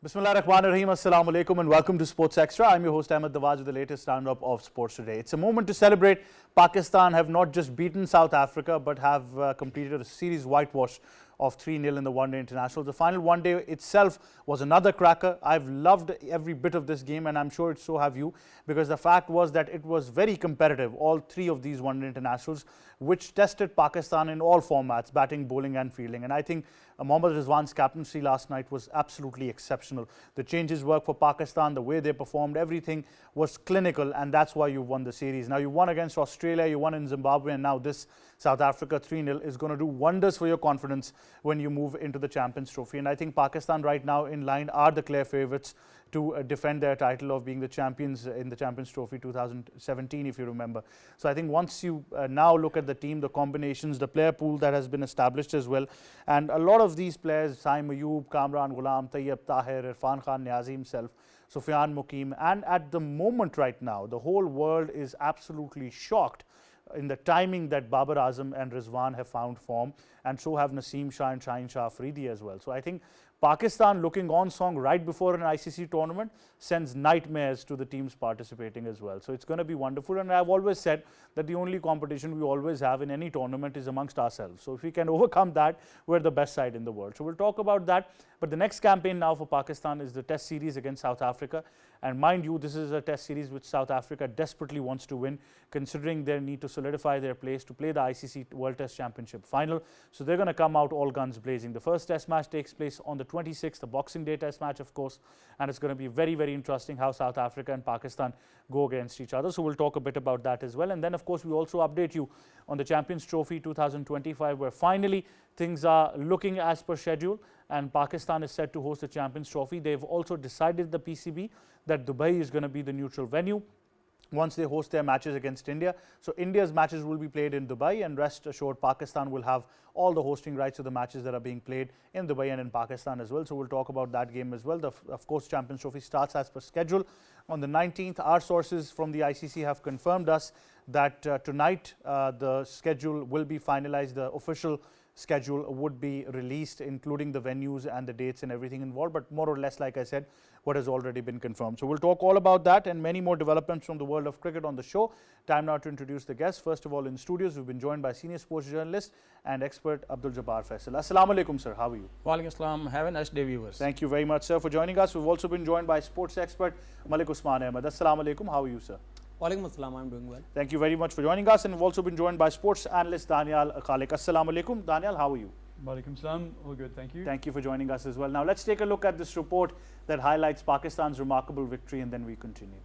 Bismillah Rahman Rahim, Assalamu Alaikum and welcome to Sports Extra. I'm your host Ahmed Dawaj with the latest roundup of sports today. It's a moment to celebrate. Pakistan have not just beaten South Africa but have completed a series whitewash of 3-0 in the one-day international. The final one day itself was another cracker. I've loved every bit of this game and I'm sure so have you, because the fact was that it was very competitive, all three of these one-day internationals, which tested Pakistan in all formats, batting, bowling and fielding. And I think Mohammad Rizwan's captaincy last night was absolutely exceptional. The changes worked for Pakistan, the way they performed, everything was clinical, and that's why you won the series. Now you won against Australia, you won in Zimbabwe, and now this South Africa 3-0 is going to do wonders for your confidence when you move into the Champions Trophy. And I think Pakistan right now in line are the clear favourites to defend their title of being the champions in the Champions Trophy 2017, if you remember. So I think once you now look at the team, the combinations, the player pool that has been established as well, and a lot of these players, Saim Ayub, Kamran Ghulam, Tayyab Tahir, Irfan Khan Niazi himself, Sufyan Muqeem, and at the moment right now, the whole world is absolutely shocked in the timing that Babar Azam and Rizwan have found form, and so have Naseem Shah and Shaheen Shah Afridi as well. So I think Pakistan looking on song right before an ICC tournament sends nightmares to the teams participating as well. So it's going to be wonderful, and I've always said that the only competition we always have in any tournament is amongst ourselves. So if we can overcome that, we're the best side in the world. So we'll talk about that. But the next campaign now for Pakistan is the Test series against South Africa. And mind you, this is a Test series which South Africa desperately wants to win, considering their need to solidify their place to play the ICC World Test Championship final. So they're going to come out all guns blazing. The first Test match takes place on the 26th, the Boxing Day Test match, of course, and it's going to be very, very interesting how South Africa and Pakistan go against each other. So we'll talk a bit about that as well. And then, of course, we also update you on the Champions Trophy 2025, where finally things are looking as per schedule, and Pakistan is set to host the Champions Trophy. They've also decided, the PCB, that Dubai is going to be the neutral venue once they host their matches against India. So India's matches will be played in Dubai, and rest assured Pakistan will have all the hosting rights to the matches that are being played in Dubai and in Pakistan as well. So we'll talk about that game as well. Of course, Champions Trophy starts as per schedule on the 19th. Our sources from the ICC have confirmed us that tonight the schedule will be finalized. The official schedule would be released, including the venues and the dates and everything involved, but more or less, like I said, what has already been confirmed. So we'll talk all about that and many more developments from the world of cricket on the show. Time now to introduce the guests. First of all, in studios, we've been joined by senior sports journalist and expert Abdul Jabbar Faisal. Assalamu alaikum, sir. How are you? Walaikum assalam. Have a nice day, viewers. Thank you very much, sir, for joining us. We've also been joined by sports expert Malik Usman Ahmed. Assalamu alaikum. How are you, sir? Walaikum assalam, I'm doing well. Thank you very much for joining us. And we've also been joined by sports analyst Danial Khalik. Assalamu alaikum. Danial, how are you? Walaikum salam, all good, thank you. Thank you for joining us as well. Now let's take a look at this report that highlights Pakistan's remarkable victory, and then we continue.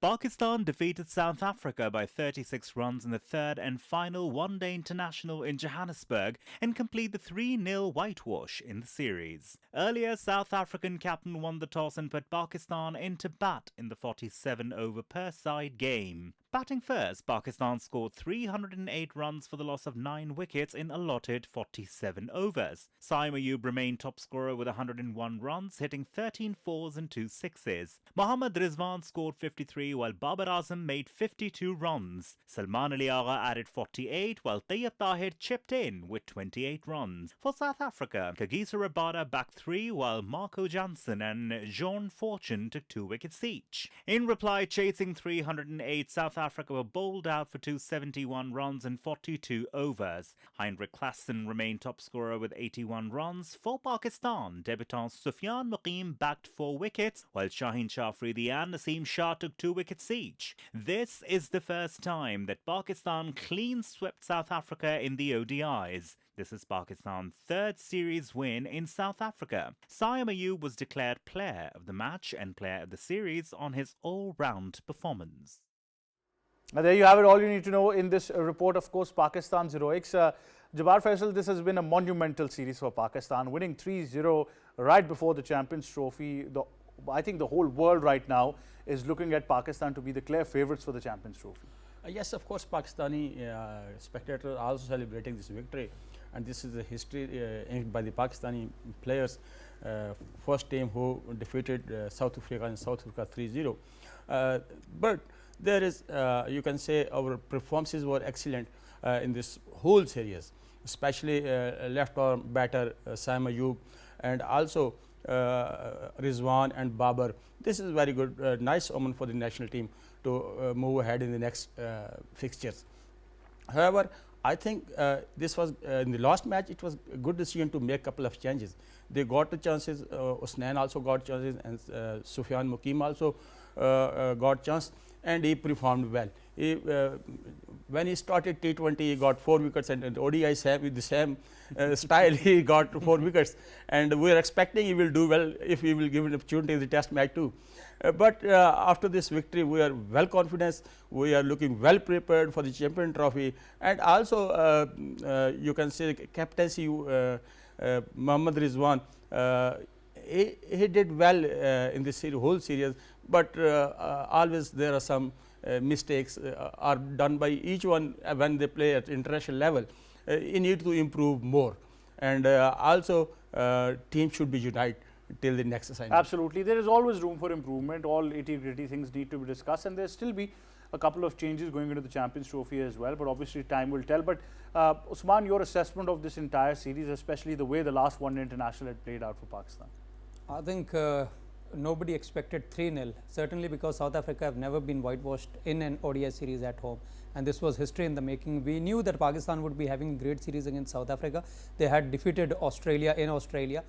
Pakistan defeated South Africa by 36 runs in the third and final one-day international in Johannesburg and complete the 3-0 whitewash in the series. Earlier, South African captain won the toss and put Pakistan into bat in the 47-over per-side game. Batting first, Pakistan scored 308 runs for the loss of 9 wickets in allotted 47 overs. Saim Ayub remained top scorer with 101 runs, hitting 13 fours and 2 sixes. Mohammad Rizwan scored 53 while Babar Azam made 52 runs. Salman Ali Agha added 48 while Tayyab Tahir chipped in with 28 runs. For South Africa, Kagiso Rabada backed 3 while Marco Jansen and Jean Fortune took 2 wickets each. In reply, chasing 308, South Africa were bowled out for 271 runs in 42 overs. Heinrich Klaassen remained top scorer with 81 runs. For Pakistan, debutant Sufyan Muqeem backed 4 wickets, while Shaheen Shah Afridi and Naseem Shah took 2 wickets each. This is the first time that Pakistan clean swept South Africa in the ODIs. This is Pakistan's third series win in South Africa. Saim Ayub was declared player of the match and player of the series on his all-round performance. There you have it, all you need to know in this report. Of course, Pakistan's heroics. Jabbar Faisal, this has been a monumental series for Pakistan, winning 3-0 right before the Champions Trophy. I think the whole world right now is looking at Pakistan to be the clear favourites for the Champions Trophy. Yes, of course, Pakistani spectators are also celebrating this victory, and this is the history inked by the Pakistani players. First team who defeated South Africa in South Africa 3-0. But there is, you can say, our performances were excellent in this whole series, especially left arm batter Saim Ayub, and also Rizwan and Babar. This is very good, nice omen for the national team to move ahead in the next fixtures. However, I think this was in the last match. It was a good decision to make a couple of changes. They got the chances. Usman also got chances, and Sufyan Mukim also got chance, and he performed well. When he started T20, he got 4 wickets, and ODI with the same style, he got 4 wickets. And we are expecting he will do well if he will give an opportunity in the Test match too. But after this victory, we are well confident. We are looking well prepared for the Champion Trophy, and also you can say captaincy. Mohammad Rizwan, he did well in this whole series, but always there are some mistakes are done by each one when they play at international level. You need to improve more, and also team should be united till the next assignment. Absolutely, there is always room for improvement. All nitty-gritty things need to be discussed, and there still be a couple of changes going into the Champions Trophy as well, but obviously time will tell. But Usman, your assessment of this entire series, especially the way the last one-day international had played out for Pakistan? I think nobody expected 3-0, certainly because South Africa have never been whitewashed in an ODI series at home, and this was history in the making. We knew that Pakistan would be having a great series against South Africa. They had defeated Australia in Australia.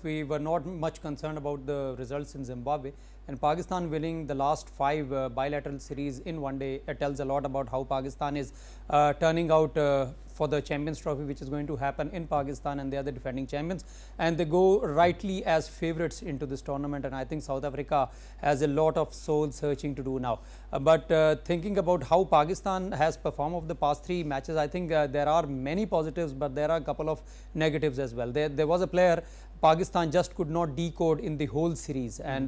We were not much concerned about the results in Zimbabwe, and Pakistan winning the last 5 bilateral series in one day tells a lot about how Pakistan is turning out for the Champions Trophy, which is going to happen in Pakistan, and they are the defending champions, and they go rightly as favorites into this tournament. And I think South Africa has a lot of soul searching to do now. But thinking about how Pakistan has performed over the past 3 matches, I think there are many positives, but there are a couple of negatives as well. There was a player Pakistan just could not decode in the whole series, and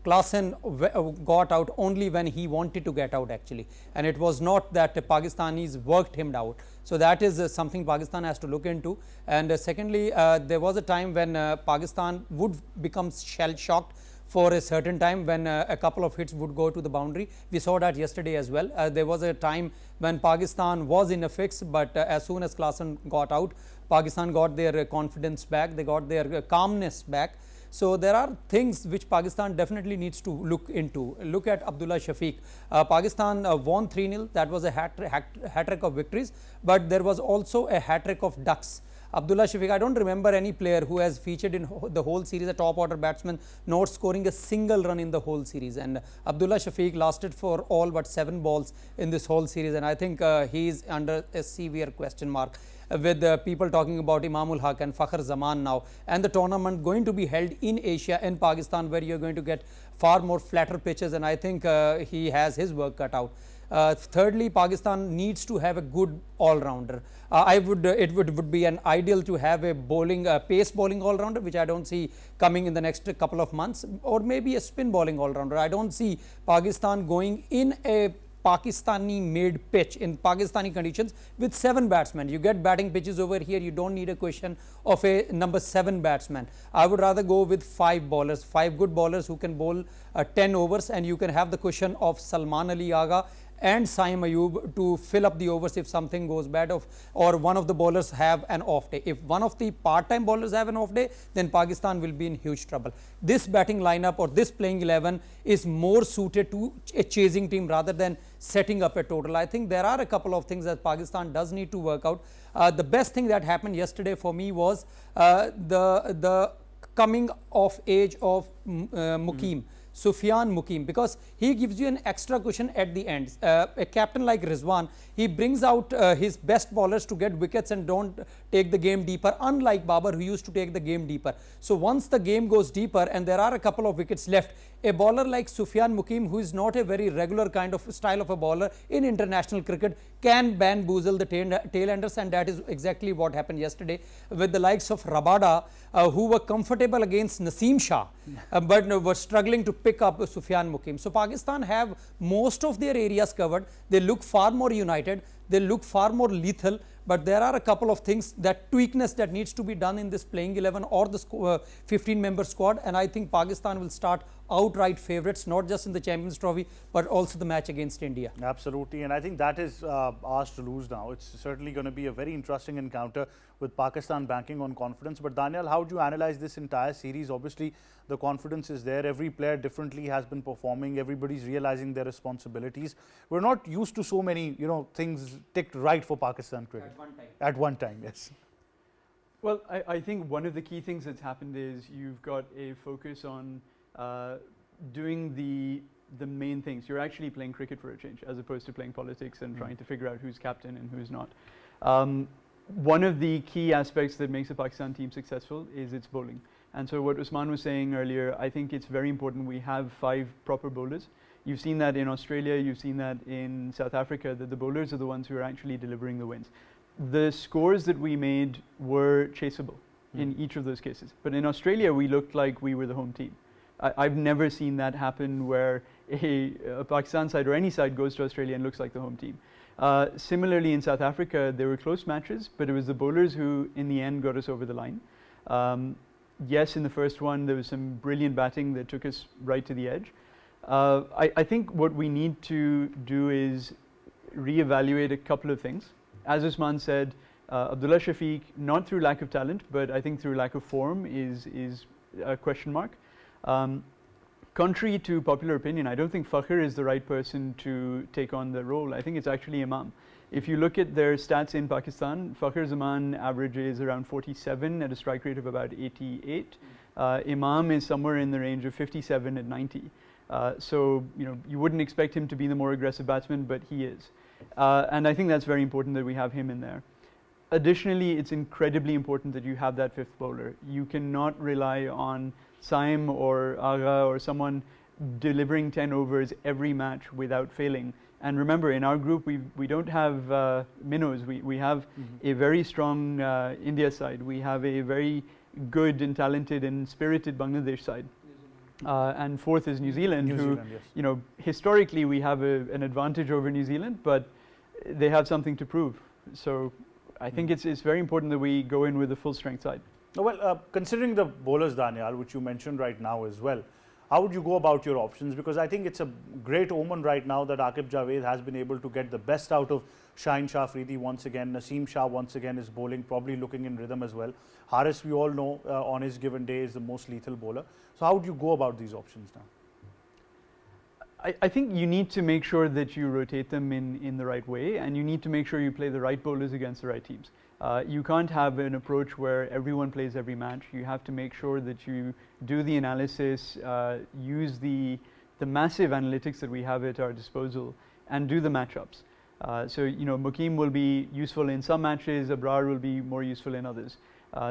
Klaasen got out only when he wanted to get out actually, and it was not that Pakistanis worked him out. So that is something Pakistan has to look into. And secondly, there was a time when Pakistan would become shell shocked for a certain time when a couple of hits would go to the boundary. We saw that yesterday as well. There was a time when Pakistan was in a fix, but as soon as Klaasen got out, Pakistan got their confidence back, they got their calmness back. So there are things which Pakistan definitely needs to look into. Look at Abdullah Shafiq. Pakistan won 3-0. That was a hat-trick of victories, but there was also a hat-trick of ducks. Abdullah Shafiq, I don't remember any player who has featured in the whole series, a top order batsman, not scoring a single run in the whole series. And Abdullah Shafiq lasted for all but 7 balls in this whole series, and I think he is under a severe question mark, with people talking about Imamul Haq and Fakhr Zaman now, and the tournament going to be held in Asia, in Pakistan, where you're going to get far more flatter pitches, and I think he has his work cut out. Thirdly, Pakistan needs to have a good all-rounder. It would be an ideal to have a bowling, pace bowling all-rounder, which I don't see coming in the next couple of months, or maybe a spin bowling all-rounder. I don't see Pakistan going in a Pakistani made pitch in Pakistani conditions with 7 batsmen. You get batting pitches over here, you don't need a question of a number 7 batsman. I would rather go with 5 bowlers, 5 good bowlers who can bowl 10 overs, and you can have the cushion of Salman Ali Agha and Saim Ayub to fill up the overs if something goes bad, or one of the bowlers have an off day. If one of the part-time bowlers have an off day, then Pakistan will be in huge trouble. This batting lineup or this playing 11 is more suited to a chasing team rather than setting up a total. I think there are a couple of things that Pakistan does need to work out. The best thing that happened yesterday for me was the coming of age of Mukim. Sufyan Mukim, because he gives you an extra cushion at the end. A captain like Rizwan, he brings out his best bowlers to get wickets and don't take the game deeper, unlike Babar, who used to take the game deeper. So once the game goes deeper and there are a couple of wickets left, a bowler like Sufyan Mukim, who is not a very regular kind of style of a bowler in international cricket, can bamboozle the tail-enders, and that is exactly what happened yesterday with the likes of Rabada, who were comfortable against Naseem Shah, but were struggling to pick up Sufyan Mukim. So Pakistan have most of their areas covered. They look far more united. They look far more lethal, but there are a couple of things, that tweakness that needs to be done in this playing 11 or the 15-member squad, and I think Pakistan will start outright favourites, not just in the Champions Trophy, but also the match against India. Absolutely, and I think that is ours to lose now. It's certainly going to be a very interesting encounter with Pakistan banking on confidence. But Daniel, how do you analyze this entire series? Obviously, the confidence is there. Every player differently has been performing. Everybody's realizing their responsibilities. We're not used to so many, things ticked right for Pakistan cricket. At one time. At one time, yes. Well, I think one of the key things that's happened is you've got a focus on doing the main things. You're actually playing cricket for a change, as opposed to playing politics and trying to figure out who's captain and who's not. One of the key aspects that makes a Pakistan team successful is its bowling. And so what Usman was saying earlier, I think it's very important we have 5 proper bowlers. You've seen that in Australia, you've seen that in South Africa, that the bowlers are the ones who are actually delivering the wins. The scores that we made were chaseable in each of those cases. But in Australia, we looked like we were the home team. I've never seen that happen where a Pakistan side or any side goes to Australia and looks like the home team. Similarly, in South Africa, there were close matches, but it was the bowlers who, in the end, got us over the line. Yes, in the first one, there was some brilliant batting that took us right to the edge. I think what we need to do is reevaluate a couple of things. As Usman said, Abdullah Shafiq, not through lack of talent, but I think through lack of form, is a question mark. Contrary to popular opinion, I don't think Fakhr is the right person to take on the role. I think it's actually Imam. If you look at their stats in Pakistan, Fakhr Zaman averages around 47 at a strike rate of about 88. Imam is somewhere in the range of 57 at 90. So you wouldn't expect him to be the more aggressive batsman, but he is. And I think that's very important that we have him in there. Additionally, it's incredibly important that you have that 5th bowler. You cannot rely on Saim or Agha or someone delivering 10 overs every match without failing. And remember, in our group, we don't have minnows. We have a very strong India side. We have a very good and talented and spirited Bangladesh side. And 4th is New Zealand, yes. Historically we have an advantage over New Zealand, but they have something to prove. So I think it's very important that we go in with a full strength side. Well, considering the bowlers, Daniel, which you mentioned right now as well, how would you go about your options? Because I think it's a great omen right now that Aqib Javed has been able to get the best out of Shaheen Shah Afridi once again. Naseem Shah once again is bowling, probably looking in rhythm as well. Haris, we all know, on his given day is the most lethal bowler. So how would you go about these options now? I think you need to make sure that you rotate them in the right way, and you need to make sure you play the right bowlers against the right teams. You can't have an approach where everyone plays every match. You have to make sure that you do the analysis, use the massive analytics that we have at our disposal, and do the matchups. So Mukeem will be useful in some matches, Abrar will be more useful in others.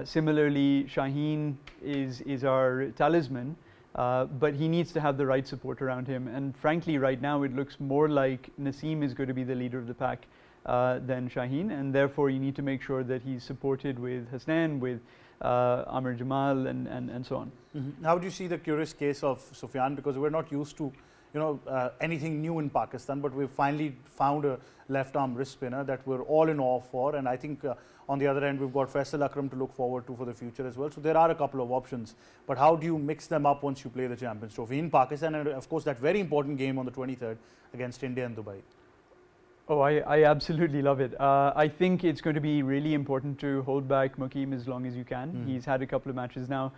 Similarly, Shaheen is our talisman, but he needs to have the right support around him. And frankly, right now it looks more like Naseem is going to be the leader of the pack than Shaheen, and therefore you need to make sure that he's supported with Hasnain, with Amir Jamal, and so on. How do you see the curious case of Sufyan? Because we're not used to anything new in Pakistan, but we've finally found a left-arm wrist spinner that we're all in awe for, and I think on the other end we've got Faisal Akram to look forward to for the future as well. So there are a couple of options, but how do you mix them up once you play the Champions Trophy in Pakistan, and of course that very important game on the 23rd against India in Dubai? Oh, I absolutely love it. I think it's going to be really important to hold back Mukeem as long as you can. He's had a couple of matches now.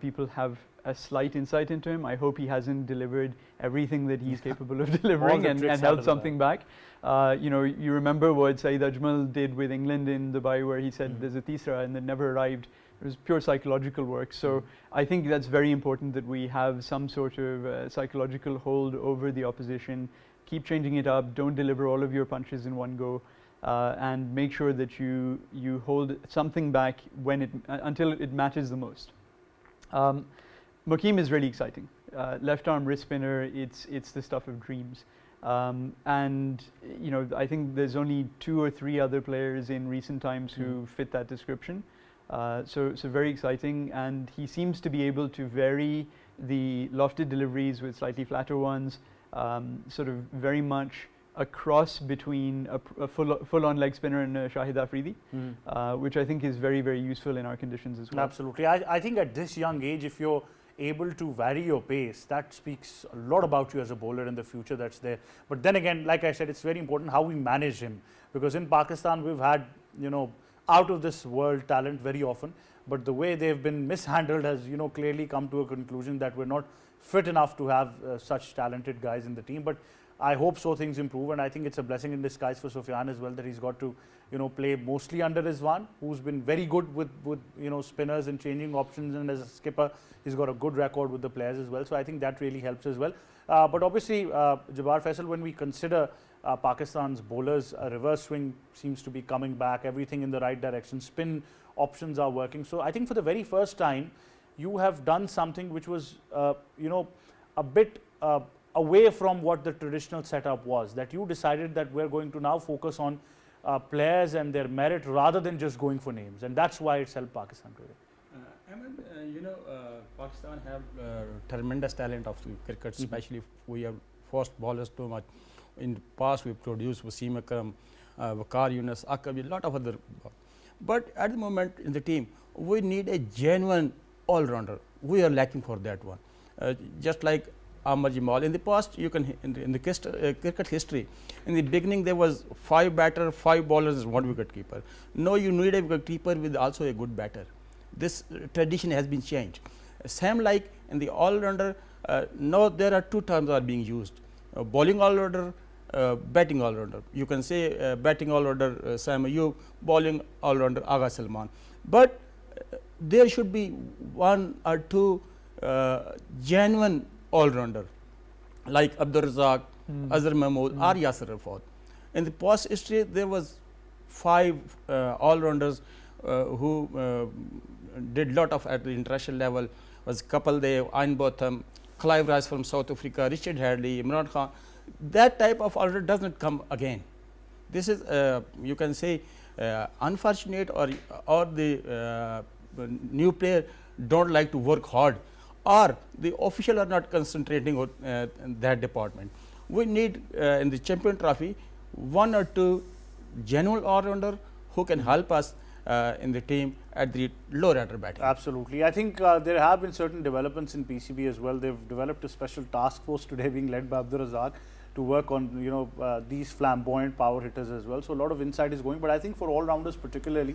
People have a slight insight into him. I hope he hasn't delivered everything that he's capable of delivering and held something back. You remember what Saeed Ajmal did with England in Dubai, where he said there's a Tisra and it never arrived. It was pure psychological work. So I think that's very important that we have some sort of psychological hold over the opposition. Keep changing it up. Don't deliver all of your punches in one go, and make sure that you hold something back until it matters the most. Mukeem is really exciting. Left arm wrist spinner. It's the stuff of dreams. And I think there's only 2 or 3 other players in recent times who fit that description. So very exciting, and he seems to be able to vary the lofted deliveries with slightly flatter ones. Sort of very much a cross between a full-on leg spinner and a Shahid Afridi, which I think is very, very useful in our conditions as well. Absolutely. I think at this young age, if you're able to vary your pace, that speaks a lot about you as a bowler in the future that's there. But then again, like I said, it's very important how we manage him, because in Pakistan we've had, you know, out of this world talent very often, but the way they've been mishandled has, you know, clearly come to a conclusion that we're not fit enough to have such talented guys in the team. But I hope so things improve, and I think it's a blessing in disguise for Sufyan as well that he's got to, you know, play mostly under Rizwan, who's been very good with you know, spinners and changing options, and as a skipper he's got a good record with the players as well. So I think that really helps as well. But obviously, Jabbar Faisal, when we consider Pakistan's bowlers, a reverse swing seems to be coming back, everything in the right direction, spin options are working. So I think for the very first time you have done something which was you know, a bit away from what the traditional setup was, that you decided that we're going to now focus on players and their merit rather than just going for names, and that's why it's helped Pakistan cricket. You know, Pakistan have tremendous talent of cricket, especially if we have fast bowlers too much. In the past, we produced Wasim Akram, Waqar Yunus, Aqab, a lot of other. But at the moment in the team, we need a genuine all-rounder. We are lacking for that one. Just like Amar Jamal. In the past, you can in the cricket history, in the beginning there was 5 batter, 5 bowlers, 1 wicket keeper. Now you need a wicket keeper with also a good batter. This tradition has been changed. Same like in the all-rounder, now there are 2 terms are being used: bowling all-rounder, batting all-rounder. You can say batting all-rounder Sam Ayub, bowling all-rounder Agha Salman. But there should be 1 or 2 genuine all-rounder like Abdur Razzaq, Azhar Mahmood or Yasir Arafat. In the past history, there was 5 all-rounders who did lot of at the international level. Was Kapil Dev, Ian Botham, Clive Rice from South Africa, Richard Hadley, Imran Khan. That type of all-rounder does not come again. This is you can say unfortunate, or the new player don't like to work hard, or the official are not concentrating on that department. We need in the Champion Trophy 1 or 2 genuine all-rounder who can help us in the team at the lower order batting. Absolutely. I think there have been certain developments in PCB as well. They've developed a special task force today being led by Abdur Razzaq to work on, you know, these flamboyant power hitters as well. So a lot of insight is going, but I think for all-rounders particularly,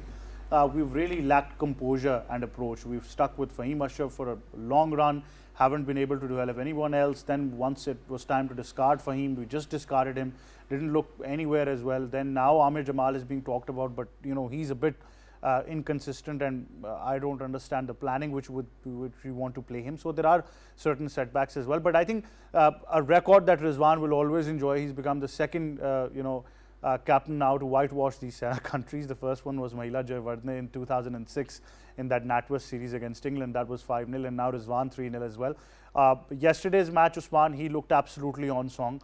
we've really lacked composure and approach. We've stuck with Fahim Ashraf for a long run, haven't been able to develop anyone else. Then once it was time to discard Fahim, we just discarded him, didn't look anywhere as well. Then now Amir Jamal is being talked about, but you know, he's a bit inconsistent, and I don't understand the planning which we want to play him. So there are certain setbacks as well. But I think a record that Rizwan will always enjoy. He's become the second captain now to whitewash these countries. The first one was Mahela Jayawardene in 2006 in that NatWest series against England. That was 5-0, and now Rizwan 3-0 as well. Yesterday's match, Usman, he looked absolutely on song.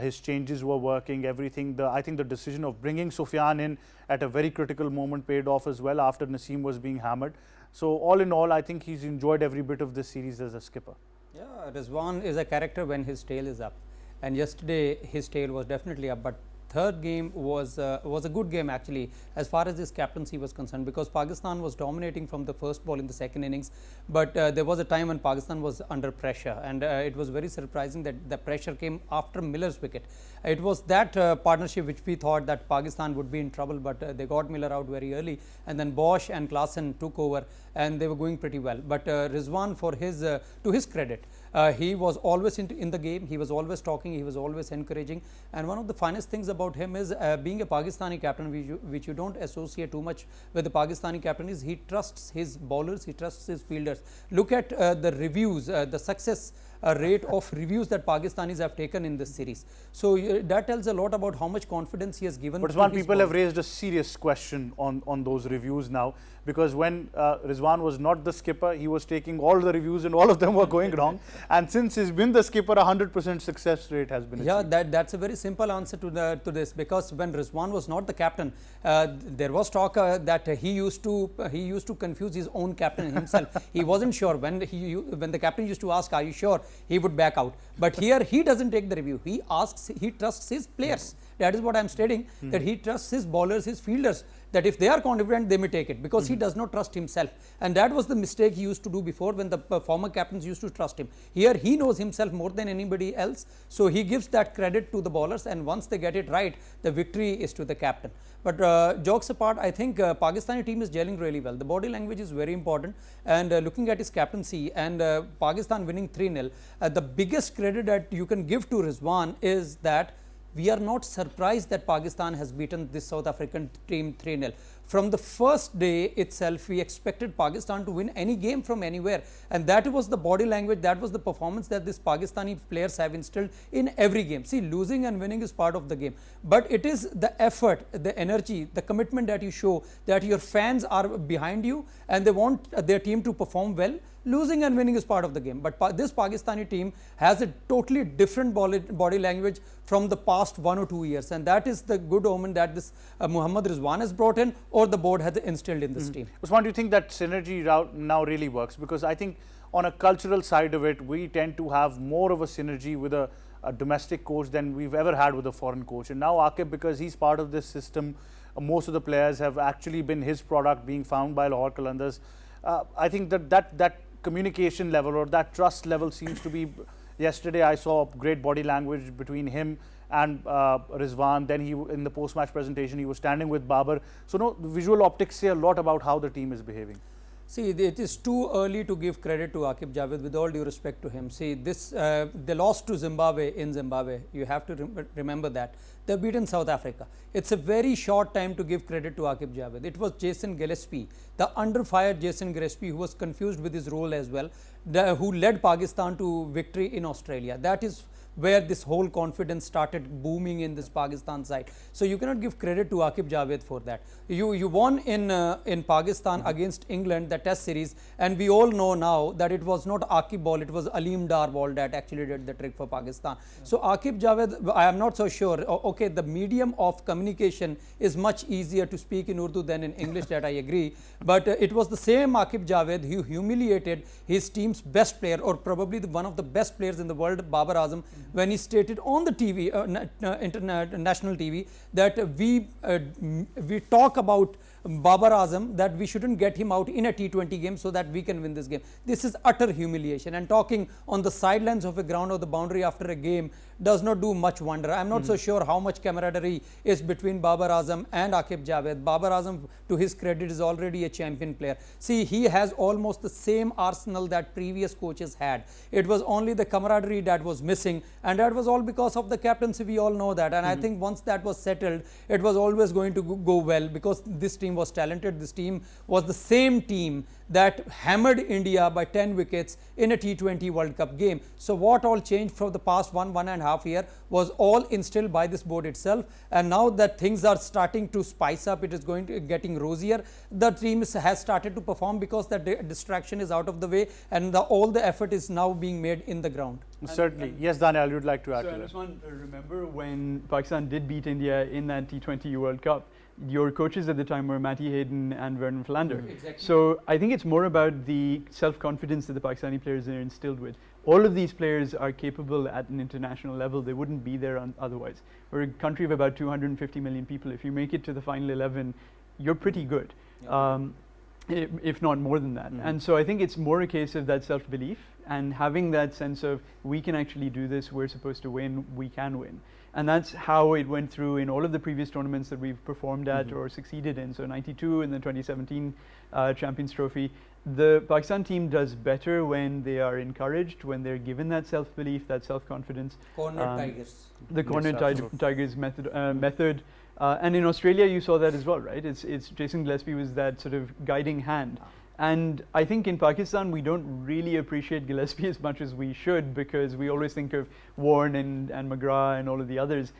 His changes were working, everything. I think the decision of bringing Sufyan in at a very critical moment paid off as well after Naseem was being hammered. So all in all, I think he's enjoyed every bit of this series as a skipper. Yeah, Rizwan is a character when his tail is up, and yesterday his tail was definitely up. But third game was a good game actually as far as his captaincy was concerned, because Pakistan was dominating from the first ball in the second innings, but there was a time when Pakistan was under pressure, and it was very surprising that the pressure came after Miller's wicket. It was that partnership which we thought that Pakistan would be in trouble, but they got Miller out very early, and then Bosch and Klaasen took over and they were going pretty well. But Rizwan, for his to his credit, he was always in the game, he was always talking, he was always encouraging, and one of the finest things about him is being a Pakistani captain, which you don't associate too much with the Pakistani captain, is he trusts his bowlers, he trusts his fielders. Look at the reviews, the success rate of reviews that Pakistanis have taken in this series. So that tells a lot about how much confidence he has given. But Rizwan, people have raised a serious question on those reviews now, because when Rizwan was not the skipper, he was taking all the reviews and all of them were going wrong. And since he's been the skipper, 100% success rate has been achieved. Yeah, that's a very simple answer to this, because when Rizwan was not the captain, there was talk that he used to confuse his own captain himself. He wasn't sure when the captain used to ask, "Are you sure?" he would back out. But here he doesn't take the review. He asks, he trusts his players. That is what I'm stating, that he trusts his bowlers, his fielders. that if they are confident, they may take it, because he does not trust himself. And that was the mistake he used to do before, when the former captains used to trust him. Here he knows himself more than anybody else, so he gives that credit to the bowlers, and once they get it right, the victory is to the captain. But jokes apart, I think Pakistani team is gelling really well. The body language is very important, and looking at his captaincy and Pakistan winning 3-0, the biggest credit that you can give to Rizwan is that we are not surprised that Pakistan has beaten this South African team 3-0. From the first day itself, we expected Pakistan to win any game from anywhere, and that was the body language, that was the performance that these Pakistani players have instilled in every game. See, losing and winning is part of the game, but it is the effort, the energy, the commitment that you show, that your fans are behind you and they want their team to perform well. Losing and winning is part of the game, but this Pakistani team has a totally different body language from the past 1 or 2 years, and that is the good omen that this Mohammad Rizwan has brought in, or the board has instilled in this team. Usman, do you think that synergy route now really works? Because I think on a cultural side of it, we tend to have more of a synergy with a domestic coach than we've ever had with a foreign coach. And now Aqib, because he's part of this system, most of the players have actually been his product being found by Lahore Qalandars. I think that communication level or that trust level seems to be. Yesterday I saw great body language between him and Rizwan. Then he, in the post-match presentation, he was standing with Babar. So no, visual optics say a lot about how the team is behaving. See, it is too early to give credit to Aqib Javed, with all due respect to him. See, this they lost to Zimbabwe in Zimbabwe. You have to remember that. They've beaten South Africa. It's a very short time to give credit to Aqib Javed. It was Jason Gillespie, the under-fired Jason Gillespie, who was confused with his role as well, who led Pakistan to victory in Australia. That is where this whole confidence started booming in this Pakistan side. So you cannot give credit to Aqib Javed for that. You won in Pakistan against England, the test series, and we all know now that it was not Aqib ball, it was Aleem Dar ball that actually did the trick for Pakistan. So Aqib Javed, I am not so sure. Okay, the medium of communication is much easier to speak in Urdu than in English, that I agree. But it was the same Aqib Javed who humiliated his team's best player, or probably one of the best players in the world, Babar Azam, when he stated on the TV, international TV, that we talk about Babar Azam, that we shouldn't get him out in a T20 game so that we can win this game. This is utter humiliation, and talking on the sidelines of a ground or the boundary after a game does not do much wonder. I am not so sure how much camaraderie is between Babar Azam and Aqib Javed. Babar Azam, to his credit, is already a champion player. See, he has almost the same arsenal that previous coaches had. It was only the camaraderie that was missing, and that was all because of the captaincy. We all know that, and I think once that was settled, it was always going to go well, because this team was talented. This team was the same team that hammered India by 10 wickets in a T20 World Cup game. So what all changed for the past 1.5 year was all instilled by this board itself, and now that things are starting to spice up, it is getting rosier. The team has started to perform because the distraction is out of the way, and all the effort is now being made in the ground. Certainly. Yes, Daniel, you'd like to add to So I that. just want to remember when Pakistan did beat India in that T20 World Cup, your coaches at the time were Matty Hayden and Vernon Philander. Exactly. So I think it's more about the self-confidence that the Pakistani players are instilled with. All of these players are capable at an international level. They wouldn't be there otherwise. We're a country of about 250 million people. If you make it to the final 11, you're pretty good, if not more than that. And so I think it's more a case of that self-belief and having that sense of, we can actually do this, we're supposed to win, we can win. And that's how it went through in all of the previous tournaments that we've performed at or succeeded in. So 92 and the 2017 Champions Trophy. The Pakistan team does better when they are encouraged, when they're given that self-belief, that self-confidence. Corner Tigers. The corner absolutely. Tigers method. And in Australia, you saw that as well, right? It's Jason Gillespie was that sort of guiding hand. And I think in Pakistan, we don't really appreciate Gillespie as much as we should, because we always think of Warren and McGrath and all of the others.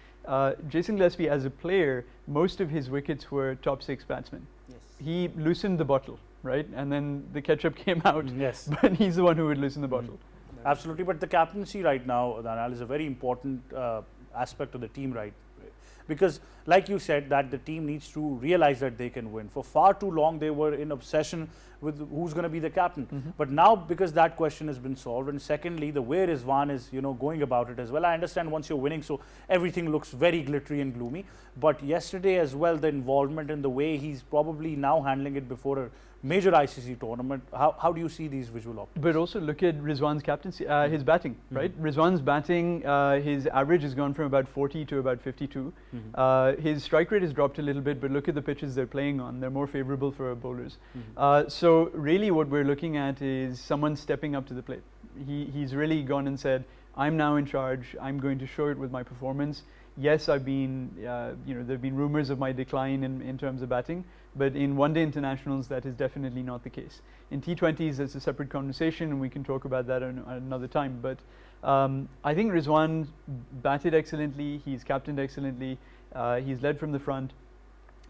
Jason Gillespie, as a player, most of his wickets were top 6 batsmen. Yes. He loosened the bottle, right? And then the ketchup came out, Yes. but he's the one who would loosen the bottle. Absolutely, but the captaincy right now, Daniel, is a very important aspect of the team, right? Because like you said, that the team needs to realize that they can win. For far too long, they were in obsession with who's going to be the captain. But now, because that question has been solved, and secondly, the way Rizwan is, going about it as well. I understand once you're winning, so everything looks very glittery and gloomy. But yesterday as well, the involvement and the way he's probably now handling it before a major ICC tournament. How do you see these visual optics? But also look at Rizwan's captaincy, his batting, right? Rizwan's batting, his average has gone from about 40 to about 52. His strike rate has dropped a little bit, but look at the pitches they're playing on. They're more favorable for bowlers. So really what we're looking at is someone stepping up to the plate. He's really gone and said, I'm now in charge. I'm going to show it with my performance. Yes, I've been, there have been rumors of my decline in terms of batting, but in one-day internationals, that is definitely not the case. In T20s, there's a separate conversation, and we can talk about that another time. But I think Rizwan batted excellently. He's captained excellently. He's led from the front.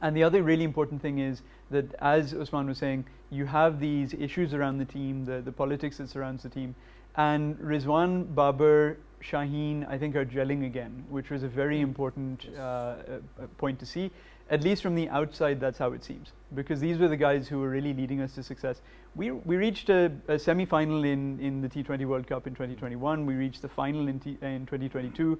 And the other really important thing is that, as Usman was saying, you have these issues around the team, the politics that surrounds the team. And Rizwan, Babar, Shaheen, I think, are gelling again, which was a very important point to see. At least from the outside, that's how it seems. Because these were the guys who were really leading us to success. We reached a semi-final in the T20 World Cup in 2021. We reached the final in 2022.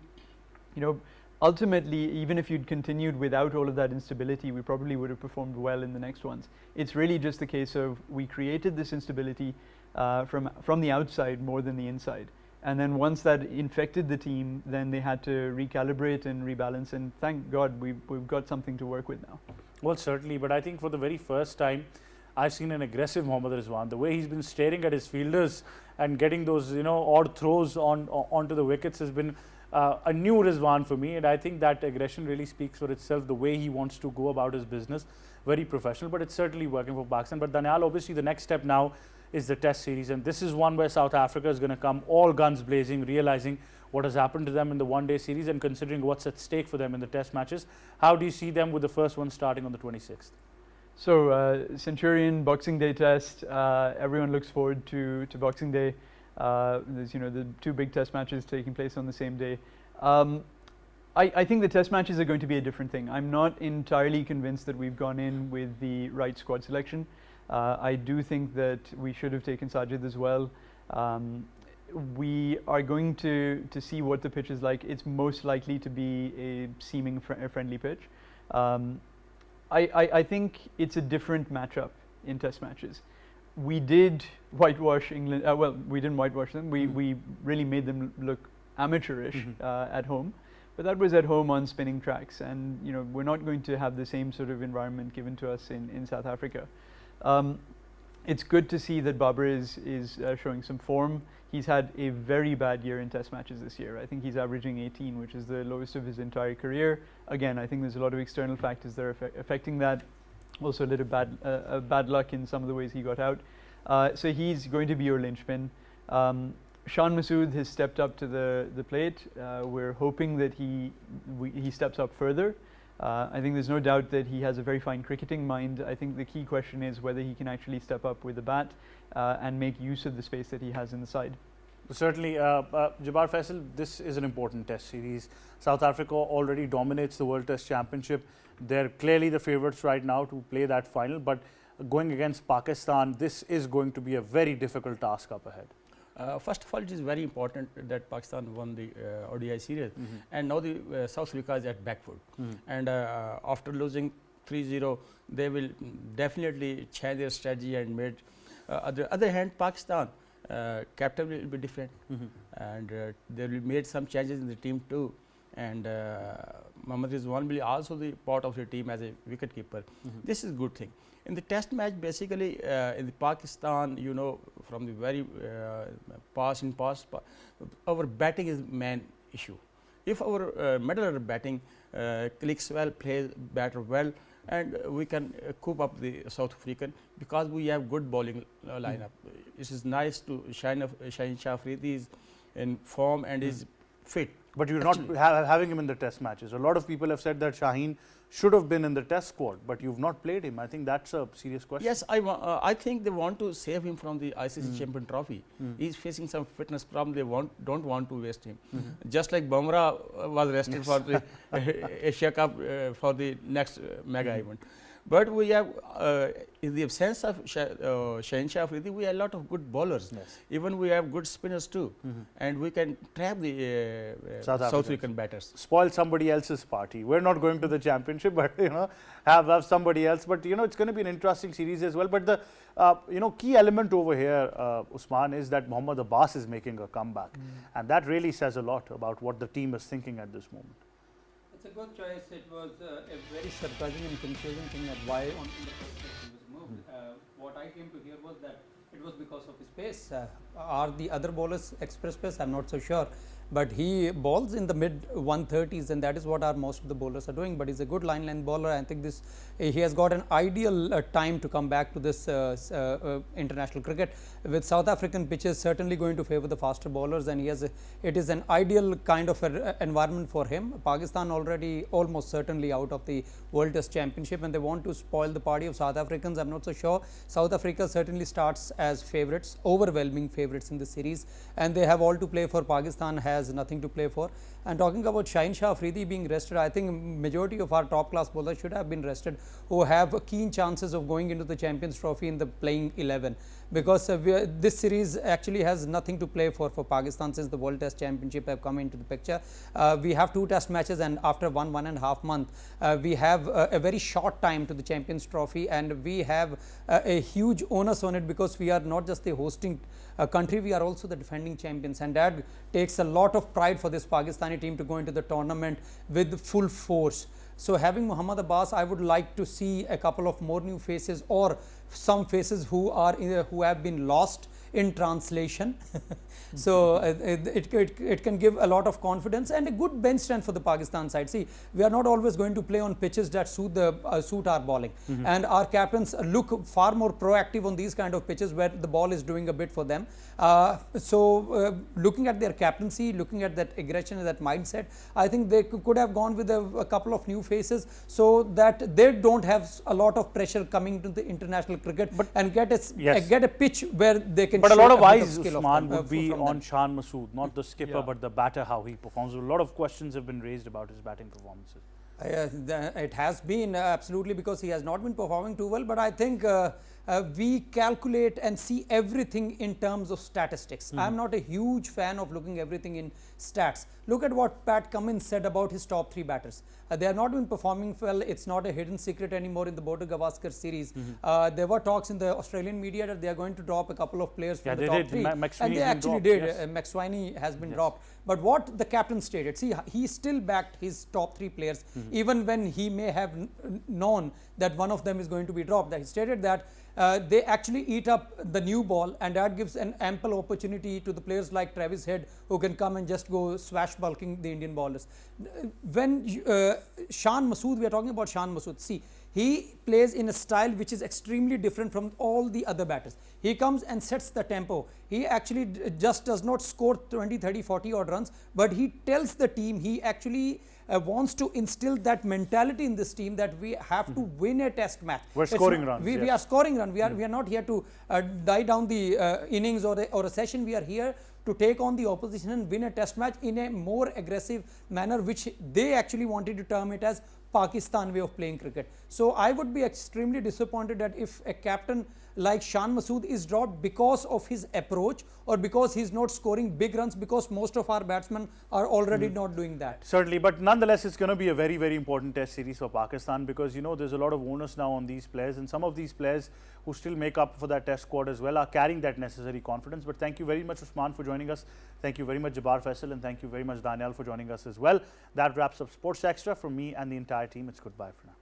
Ultimately, even if you'd continued without all of that instability, we probably would have performed well in the next ones. It's really just the case of we created this instability from the outside more than the inside. And then once that infected the team, then they had to recalibrate and rebalance. And thank God we've got something to work with now. Well, certainly. But I think for the very first time, I've seen an aggressive Mohammad Rizwan. The way he's been staring at his fielders and getting those, odd throws onto the wickets has been a new Rizwan for me. And I think that aggression really speaks for itself, the way he wants to go about his business. Very professional, but it's certainly working for Pakistan. But Danyal, obviously the next step now is the Test series, and this is one where South Africa is going to come all guns blazing, realizing what has happened to them in the one-day series and considering what's at stake for them in the Test matches. How do you see them with the first one starting on the 26th? So Centurion, Boxing Day Test, everyone looks forward to Boxing Day. There's the two big Test matches taking place on the same day. I think the Test matches are going to be a different thing. I'm not entirely convinced that we've gone in with the right squad selection. I do think that we should have taken Sajid as well. We are going to see what the pitch is like. It's most likely to be a seeming friendly pitch. I think it's a different matchup in Test matches. We did whitewash England. We didn't whitewash them. We really made them look amateurish at home. But that was at home on spinning tracks. And we're not going to have the same sort of environment given to us in South Africa. It's good to see that Babar is showing some form. He's had a very bad year in Test matches this year. I think he's averaging 18, which is the lowest of his entire career. Again, I think there's a lot of external factors that are affecting that. Also a little bad luck in some of the ways he got out. So he's going to be your linchpin. Shan Masood has stepped up to the plate. We're hoping that he steps up further. I think there's no doubt that he has a very fine cricketing mind. I think the key question is whether he can actually step up with the bat and make use of the space that he has in the side. Certainly, Jabbar Faisal, this is an important Test series. South Africa already dominates the World Test Championship. They're clearly the favourites right now to play that final, but going against Pakistan, this is going to be a very difficult task up ahead. First of all, it is very important that Pakistan won the ODI series, and now the South Africa is at back foot. And after losing 3-0, they will definitely change their strategy and made. On the other hand, Pakistan captain will be different, and they will made some changes in the team too. And Mohammad Rizwan will also be part of the team as a wicket keeper. This is a good thing. In the Test match, basically, in the Pakistan, from the very past, our batting is main issue. If our middle order batting clicks well, plays batter well, and we can cope up the South African because we have good bowling lineup. It is nice to Shaheen Shah Afridi is in form and is fit. But you're not having him in the Test matches. A lot of people have said that Shaheen should have been in the Test squad, but you've not played him. I think that's a serious question. Yes, I think they want to save him from the ICC Champion Trophy. He's facing some fitness problem. They don't want to waste him. Just like Bumrah was rested for the Asia Cup for the next mega event. But we have, in the absence of Shaheen Shah Afridi, we have a lot of good bowlers. Yes. Even we have good spinners too, and we can trap the South South Africans. African batters. Spoil somebody else's party. We're not going to the championship, but have somebody else. But it's going to be an interesting series as well. But the key element over here, Usman, is that Mohammad Abbas is making a comeback, and that really says a lot about what the team is thinking at this moment. It's a good choice. It was a very surprising and confusing thing that why in the first place he was moved. What I came to hear was that it was because of his pace. Are the other bowlers express pace? I'm not so sure. But he bowls in the mid 130s, and that is what most of the bowlers are doing. But he's a good line length bowler. I think he has got an ideal time to come back to this international cricket. With South African pitches certainly going to favor the faster bowlers, and it is an ideal kind of environment for him. Pakistan already almost certainly out of the World Test Championship, and they want to spoil the party of South Africans. I'm not so sure. South Africa certainly starts as favourites, overwhelming favourites in the series, and they have all to play for. Pakistan has nothing to play for. And talking about Shaheen Shah Afridi being rested, I think majority of our top class bowlers should have been rested, who have keen chances of going into the Champions Trophy in the playing 11, because this series actually has nothing to play for Pakistan since the World Test Championship have come into the picture. We have 2 test matches, and after 1.5 months, we have a very short time to the Champions Trophy, and we have a huge onus on it, because we are not just the hosting country, we are also the defending champions, and that takes a lot of pride for this Pakistani team to go into the tournament with full force. So having Mohammad Abbas, I would like to see a couple of more new faces, or some faces who have been lost in translation. So it can give a lot of confidence and a good bench strength for the Pakistan side. See, we are not always going to play on pitches that suit our bowling, and our captains look far more proactive on these kind of pitches where the ball is doing a bit for them. Looking at their captaincy, looking at that aggression and that mindset, I think they could have gone with a couple of new faces, so that they don't have a lot of pressure coming to the international cricket, and get a pitch where they can. But a lot of eyes, skill Usman, would be on them. Shan Masood, not the skipper, Yeah. but the batter, how he performs. A lot of questions have been raised about his batting performances. It has been absolutely, because he has not been performing too well, but I think we calculate and see everything in terms of statistics. I'm not a huge fan of looking everything in stats. Look at what Pat Cummins said about his top 3 batters. They have not been performing well. It's not a hidden secret anymore in the Border Gavaskar series. There were talks in the Australian media that they are going to drop a couple of players from the top 3. And they actually did. Yes. McSweeney has been dropped. But what the captain stated, see, he still backed his top 3 players, even when he may have known that one of them is going to be dropped. He stated that they actually eat up the new ball, and that gives an ample opportunity to the players like Travis Head, who can come and just go swashbucking the Indian bowlers. When Shan Masood, we are talking about Shan Masood, see, he plays in a style which is extremely different from all the other batters. He comes and sets the tempo. He actually just does not score 20, 30, 40 odd runs, but he tells the team, he actually wants to instill that mentality in this team that we have to win a test match. We're scoring runs. We are scoring runs. We are not here to die down the innings or a session. We are here to take on the opposition and win a test match in a more aggressive manner, which they actually wanted to term it as Pakistan way of playing cricket. So I would be extremely disappointed that if a captain like Shan Masood is dropped because of his approach, or because he's not scoring big runs, because most of our batsmen are already not doing that. Certainly, but nonetheless, it's going to be a very, very important test series for Pakistan, because there's a lot of onus now on these players, and some of these players who still make up for that test squad as well are carrying that necessary confidence. But thank you very much, Usman, for joining us. Thank you very much, Jabbar Faisal, and thank you very much, Daniel, for joining us as well. That wraps up Sports Extra. From me and the entire team, it's goodbye for now.